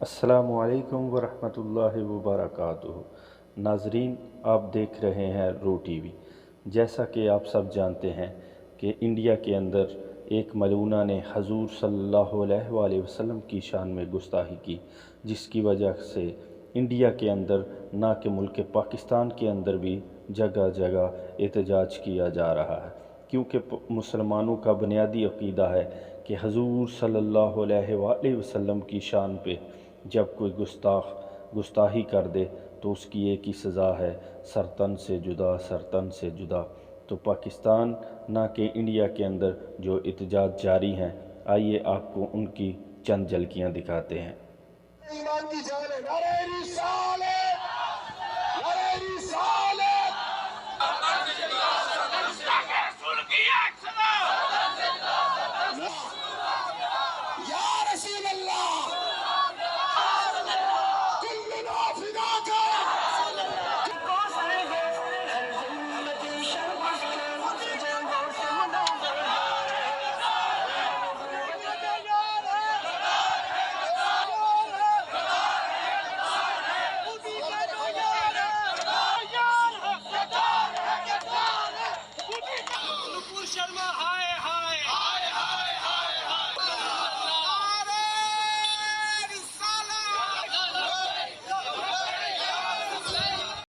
السلام علیکم ورحمۃ اللہ وبرکاتہ۔ ناظرین، آپ دیکھ رہے ہیں رو ٹی وی۔ جیسا کہ آپ سب جانتے ہیں کہ انڈیا کے اندر ایک ملونہ نے حضور صلی اللہ علیہ وآلہ وسلم کی شان میں گستاخی کی، جس کی وجہ سے انڈیا کے اندر نہ کہ ملک پاکستان کے اندر بھی جگہ جگہ احتجاج کیا جا رہا ہے، کیونکہ مسلمانوں کا بنیادی عقیدہ ہے کہ حضور صلی اللہ علیہ وآلہ وسلم کی شان پہ جب کوئی گستاخی کر دے تو اس کی ایک ہی سزا ہے، سرتن سے جدا، سرتن سے جدا۔ تو پاکستان نہ کہ انڈیا کے اندر جو احتجاج جاری ہیں، آئیے آپ کو ان کی چند جھلکیاں دکھاتے ہیں۔ ایمان کی جان ہے، نعرہ